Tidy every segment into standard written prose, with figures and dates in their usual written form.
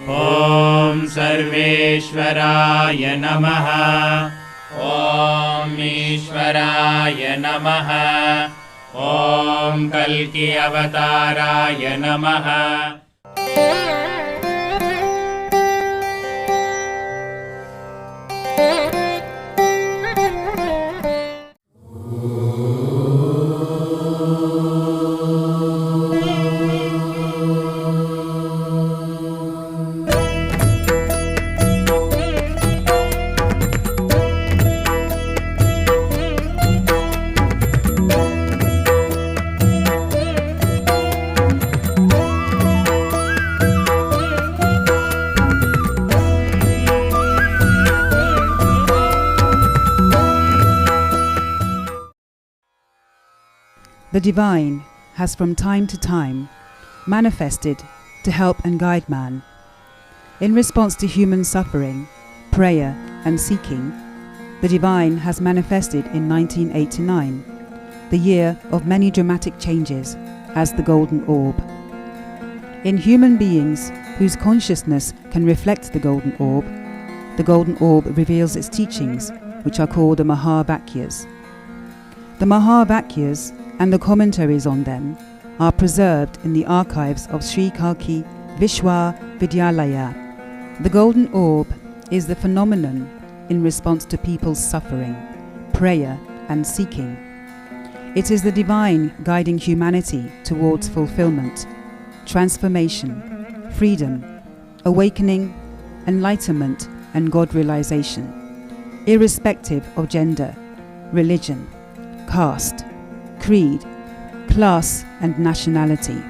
ॐ सर्वेश्वराय नमः। ॐ ईश्वराय नमः। ॐ कल्कि अवताराय नमः। The Divine has from time to time manifested to help and guide man. In response to human suffering, prayer and seeking, the Divine has manifested in 1989, the year of many dramatic changes, as the Golden Orb. In human beings whose consciousness can reflect the Golden Orb reveals its teachings, which are called the Mahavakyas. The Mahavakyas and the commentaries on them are preserved in the archives of Sri Kalki Vishwa Vidyalaya. The Golden Orb is the phenomenon in response to people's suffering, prayer and seeking. It is the Divine guiding humanity towards fulfillment, transformation, freedom, awakening, enlightenment and God realization, irrespective of gender, religion, caste, creed, class and nationality.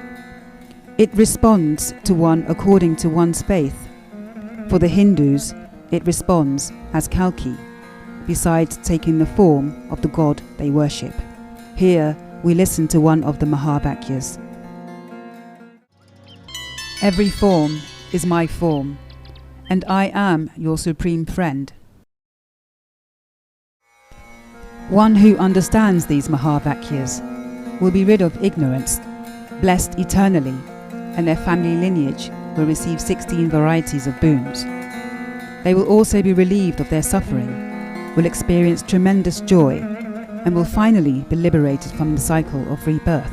It responds to one according to one's faith. For the Hindus, it responds as Kalki, besides taking the form of the god they worship. Here we listen to one of the Mahavakyas. Every form is my form, and I am your supreme friend. One who understands these Mahavakyas will be rid of ignorance, blessed eternally, and their family lineage will receive 16 varieties of boons. They will also be relieved of their suffering, will experience tremendous joy, and will finally be liberated from the cycle of rebirth.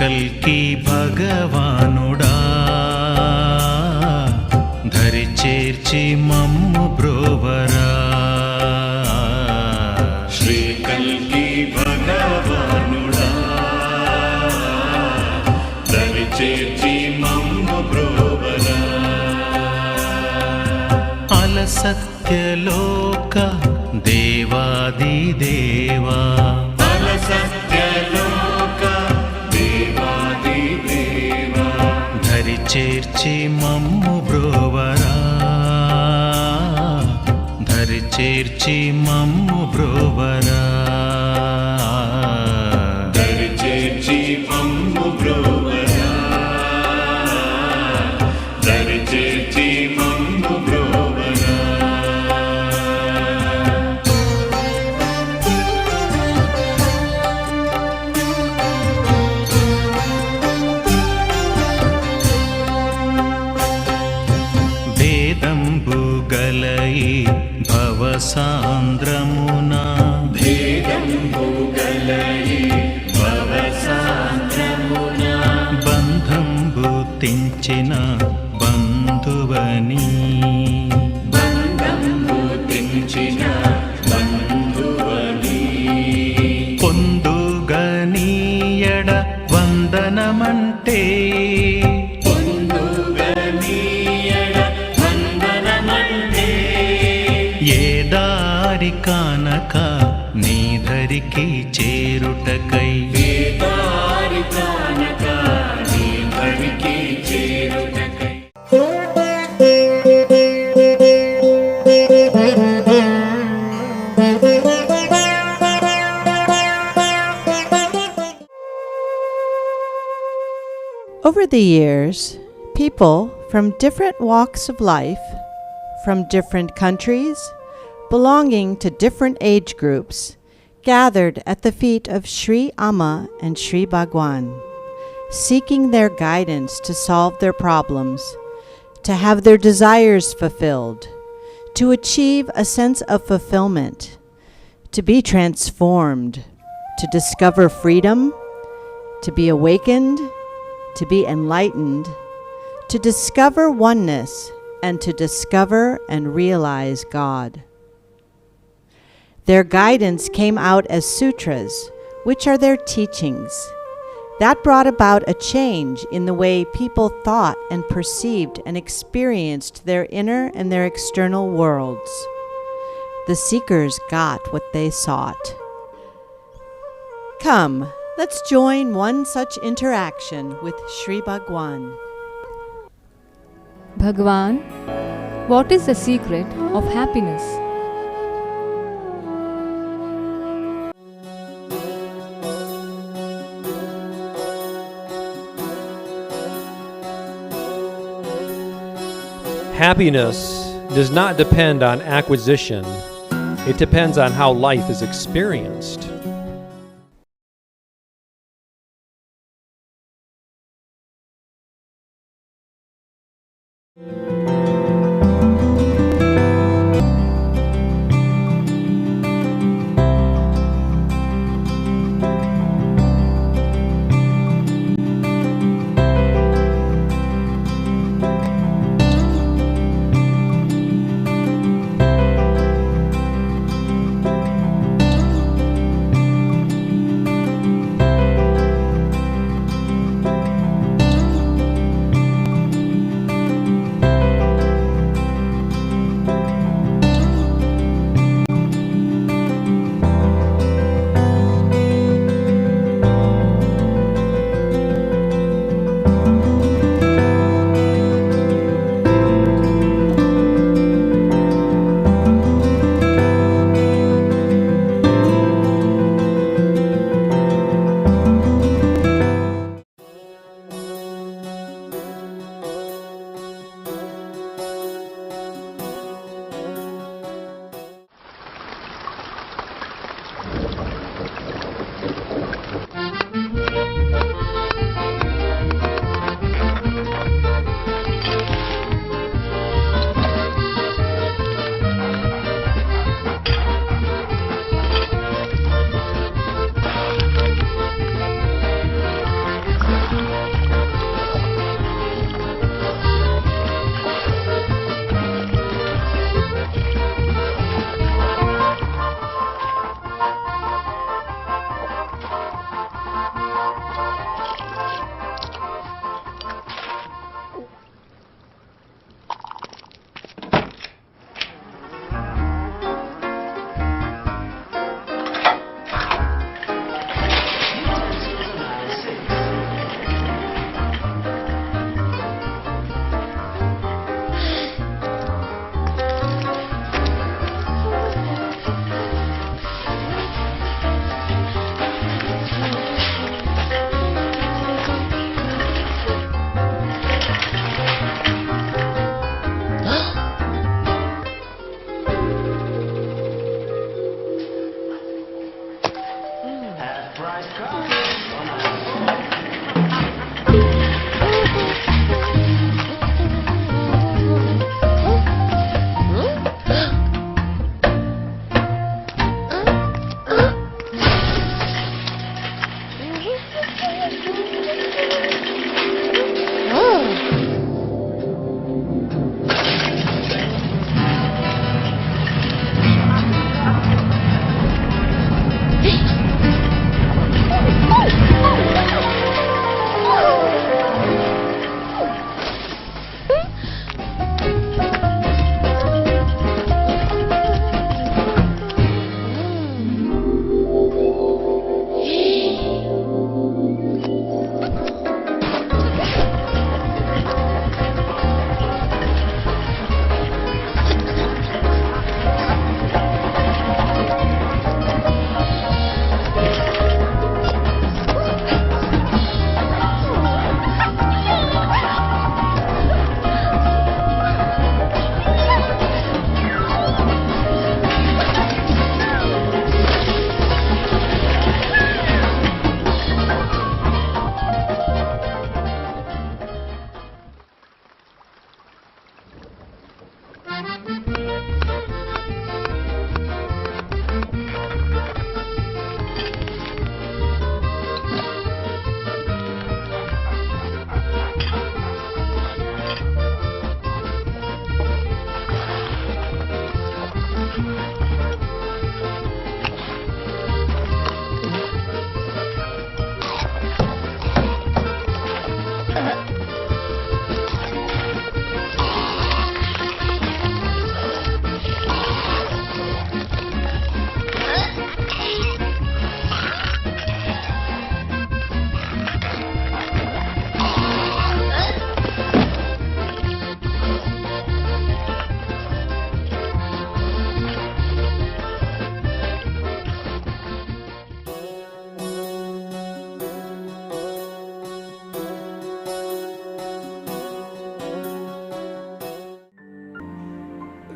कल्कि भगवानुडा धरि चेर्चि मम्मु ब्रोवरा श्री कल्कि भगवानुडा धरि चेर्चि मम्मु ब्रोवरा अलसत्यलोक देवादिदेवा चेर्चि मम्मु ब्रोवरा धरि चेर्चि मम्मु ब्रोवरा धरि चेर्चि मम्मु ब्रोवरा धरि चेर्चि मम्मु ब्रोवरा भवसान्द्रमुना भेदम्बुगलयि भवसान्द्रमुना बन्धंबु तिंचिन వందనమంటే పొందుగనీయడ వందనమంటే ఏ దారి కానక నీ ధరికి చేరుటకై దారి కానక నీ ధరికి చేరుటకై Over the years, people from different walks of life, from different countries, belonging to different age groups, gathered at the feet of Sri Amma and Sri Bhagavan, seeking their guidance to solve their problems, to have their desires fulfilled, to achieve a sense of fulfillment, to be transformed, to discover freedom, to be awakened, to be enlightened, to discover oneness, and to discover and realize God. Their guidance came out as sutras, which are their teachings. That brought about a change in the way people thought and perceived and experienced their inner and their external worlds. The seekers got what they sought. Come, let's join one such interaction with Sri Bhagavan. Bhagavan, what is the secret of happiness? Happiness does not depend on acquisition. It depends on how life is experienced.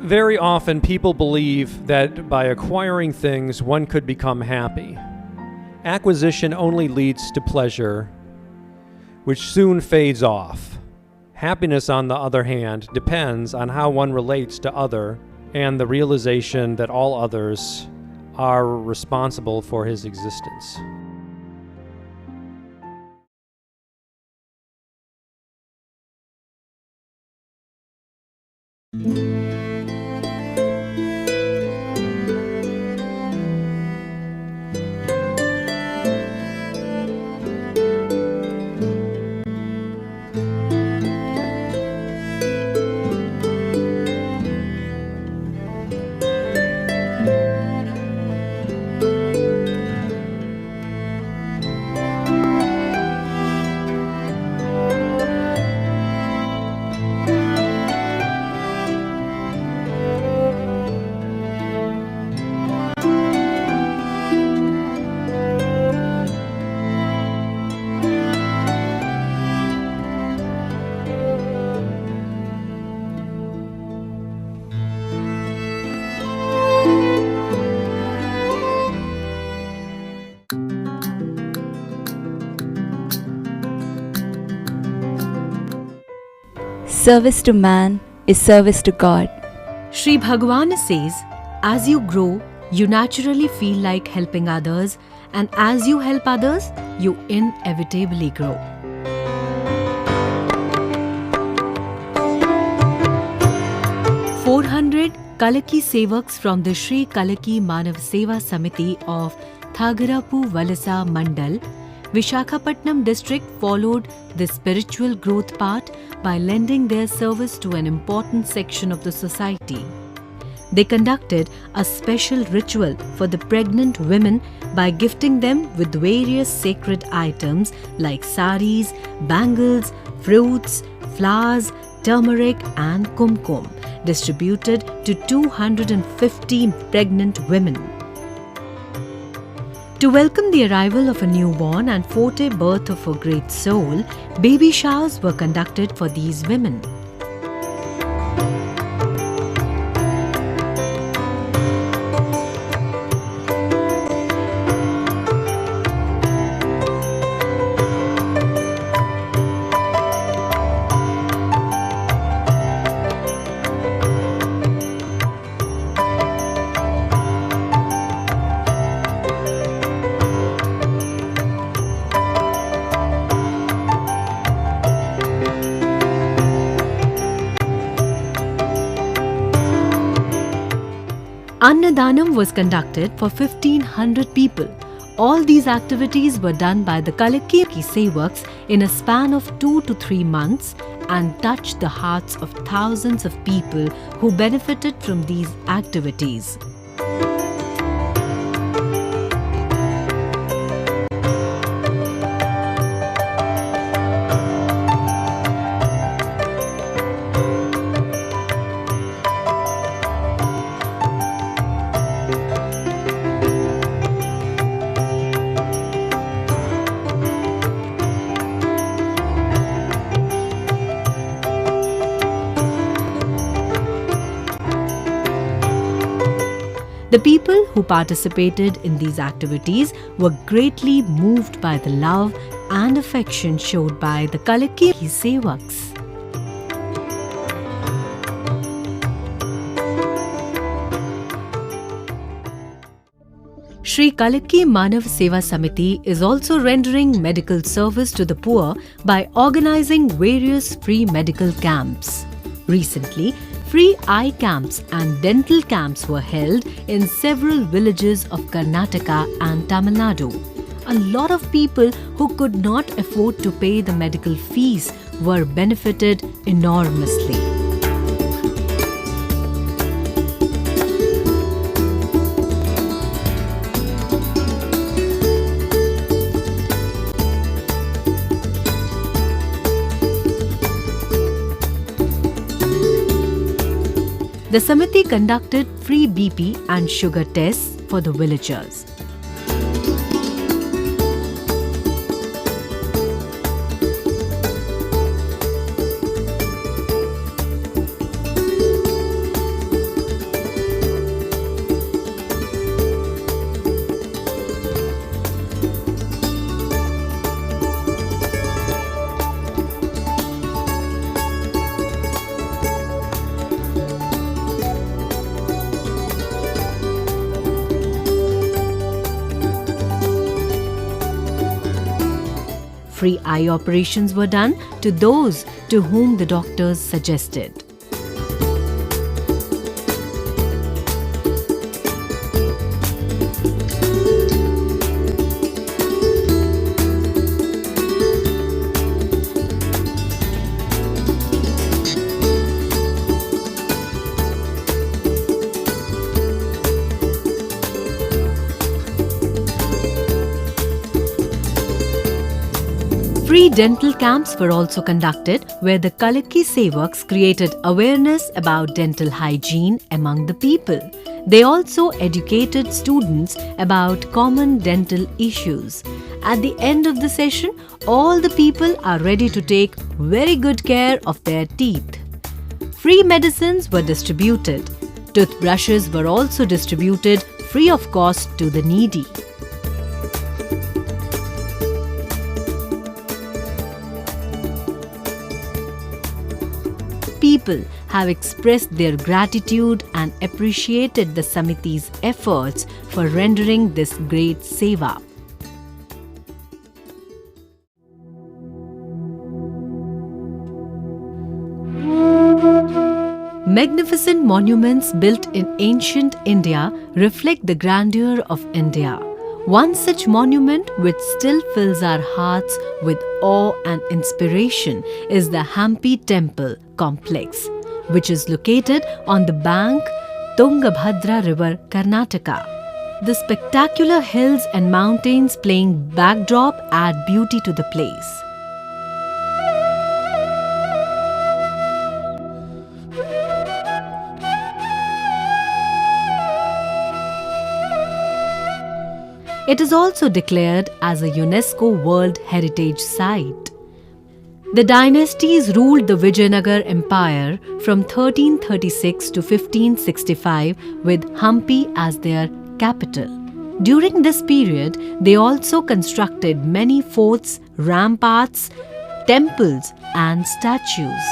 Very often people believe that by acquiring things one could become happy. Acquisition only leads to pleasure, which soon fades off. Happiness, on the other hand, depends on how one relates to other and the realization that all others are responsible for his existence. Service to man is service to God. Sri Bhagavan says, as you grow, you naturally feel like helping others, and as you help others, you inevitably grow. "400 Kalki Sevaks from the Sri Kalki Manav Seva Samiti of Thagarapu Valasa Mandal, Vishakhapatnam district followed this spiritual growth path by lending their service to an important section of the society. They conducted a special ritual for the pregnant women by gifting them with various sacred items like saris, bangles, fruits, flowers, turmeric and kumkum, distributed to 250 pregnant women. To welcome the arrival of a newborn and forte birth of a great soul, baby showers were conducted for these women. Annadanam was conducted for 1,500 people. All these activities were done by the Kalki Sevaks in a span of 2 to 3 months and touched the hearts of thousands of people who benefited from these activities. The people who participated in these activities were greatly moved by the love and affection showed by the Kalki Sevaks. Sri Kalki Manav Seva Samiti is also rendering medical service to the poor by organizing various free medical camps. Recently, free eye camps and dental camps were held in several villages of Karnataka and Tamil Nadu. A lot of people who could not afford to pay the medical fees were benefited enormously. The Samiti conducted free BP and sugar tests for the villagers. Free eye operations were done to those to whom the doctors suggested. Free dental camps were also conducted where the Kalki Sevaks created awareness about dental hygiene among the people. They also educated students about common dental issues. At the end of the session, all the people are ready to take very good care of their teeth. Free medicines were distributed. Toothbrushes were also distributed free of cost to the needy. People have expressed their gratitude and appreciated the Samiti's efforts for rendering this great seva. Magnificent monuments built in ancient India reflect the grandeur of India. One such monument which still fills our hearts with awe and inspiration is the Hampi Temple complex, which is located on the bank Tungabhadra River, Karnataka. The spectacular hills and mountains playing backdrop add beauty to the place. It is also declared as a UNESCO World Heritage Site. The dynasties ruled the Vijayanagar Empire from 1336 to 1565 with Hampi as their capital. During this period, they also constructed many forts, ramparts, temples, and statues.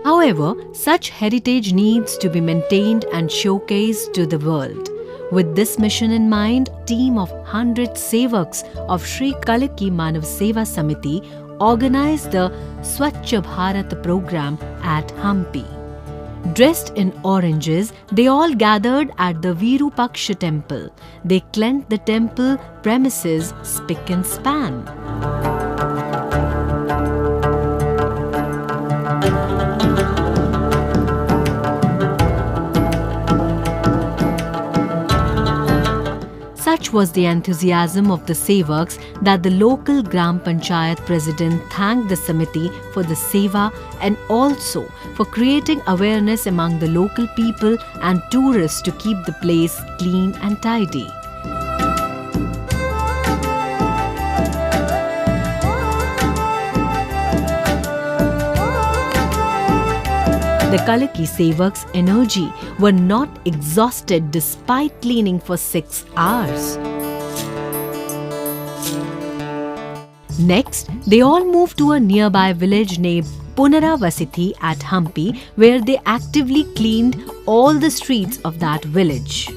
However, such heritage needs to be maintained and showcased to the world. With this mission in mind, a team of 100 Sevaks of Sri Kalki Manav Seva Samiti organized the Swachh Bharat program at Hampi. Dressed in oranges, they all gathered at the Virupaksha temple. They cleansed the temple premises spick and span. Such was the enthusiasm of the Sevaks that the local Gram Panchayat president thanked the Samiti for the seva and also for creating awareness among the local people and tourists to keep the place clean and tidy. The Kalki Sevaks' energy were not exhausted despite cleaning for 6 hours. Next, they all moved to a nearby village named Punaravasithi at Hampi, where they actively cleaned all the streets of that village.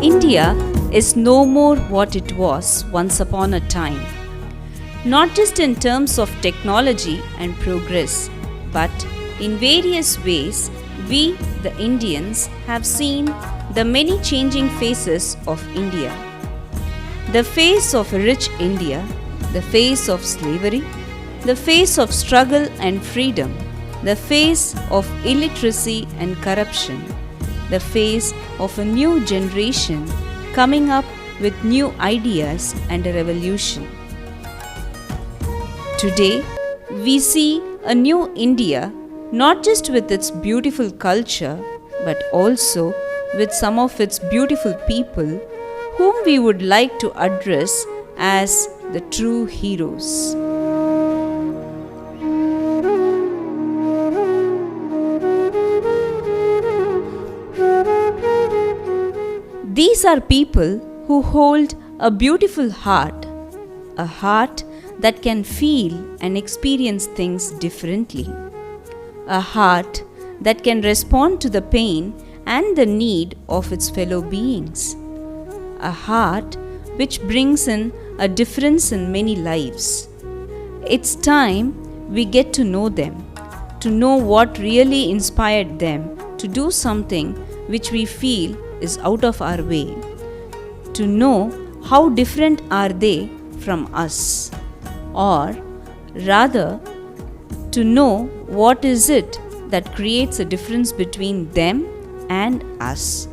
India is no more what it was once upon a time. Not just in terms of technology and progress, but in various ways we, the Indians, have seen the many changing faces of India. The face of a rich India, the face of slavery, the face of struggle and freedom, the face of illiteracy and corruption, the face of a new generation coming up with new ideas and a revolution. Today, we see a new India not just with its beautiful culture, but also with some of its beautiful people whom we would like to address as the true heroes. These are people who hold a beautiful heart, a heart that can feel and experience things differently, a heart that can respond to the pain and the need of its fellow beings, a heart which brings in a difference in many lives. It's time we get to know them, to know what really inspired them to do something which we feel is out of our way, to know how different are they from us, or rather, to know what is it that creates a difference between them and us,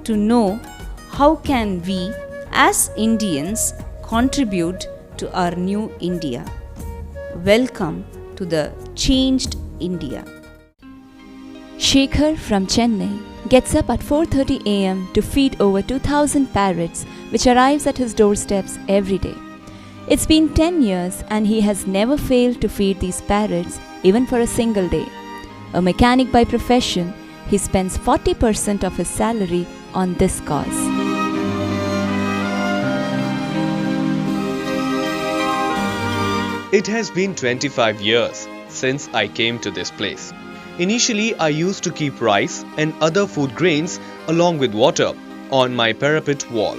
to know how can we as Indians contribute to our new India. Welcome to the changed India. Shekhar from Chennai gets up at 4:30 a.m. to feed over 2,000 parrots, which arrives at his doorsteps every day. It's been 10 years and he has never failed to feed these parrots even for a single day. A mechanic by profession, he spends 40% of his salary on this cause. It has been 25 years since I came to this place. Initially, I used to keep rice and other food grains along with water on my parapet wall.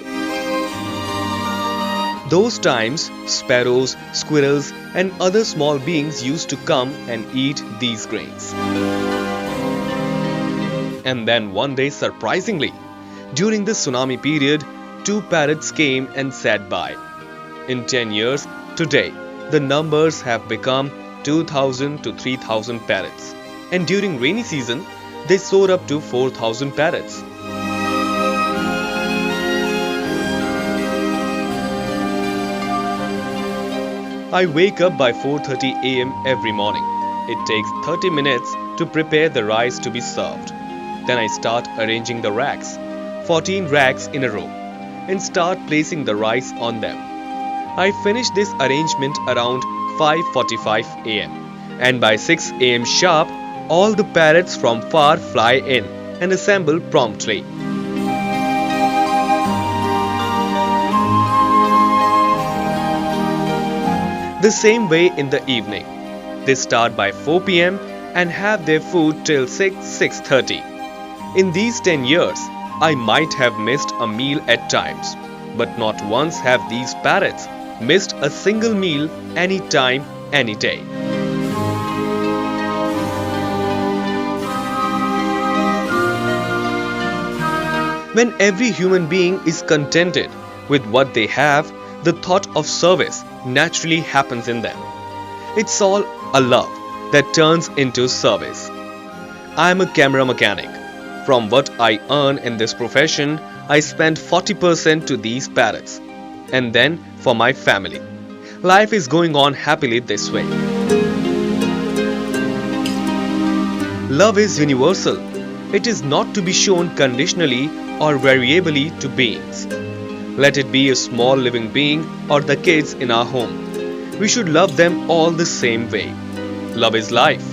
Those times, sparrows, squirrels and other small beings used to come and eat these grains. And then one day, surprisingly, during the tsunami period, 2 parrots came and sat by. In 10 years, today, the numbers have become 2,000 to 3,000 parrots. And during rainy season, they soar up to 4,000 parrots. I wake up by 4:30 a.m. every morning. It takes 30 minutes to prepare the rice to be served. Then I start arranging the racks, 14 racks in a row, and start placing the rice on them. I finish this arrangement around 5:45 a.m. and by 6 a.m. sharp, all the parrots from far fly in and assemble promptly. The same way in the evening. They start by 4 p.m. and have their food till 6:30. In these 10 years, I might have missed a meal at times, but not once have these parrots missed a single meal any time, any day. When every human being is contented with what they have, the thought of service naturally happens in them. It's all a love that turns into service. I am a camera mechanic. From what I earn in this profession, I spend 40% to these parrots, and then for my family. Life is going on happily this way. Love is universal. It is not to be shown conditionally or variably to beings. Let it be a small living being or the kids in our home. We should love them all the same way. Love is life.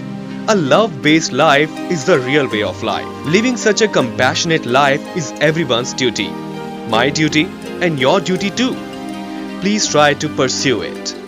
A love-based life is the real way of life. Living such a compassionate life is everyone's duty. My duty and your duty too. Please try to pursue it.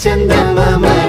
Chandamama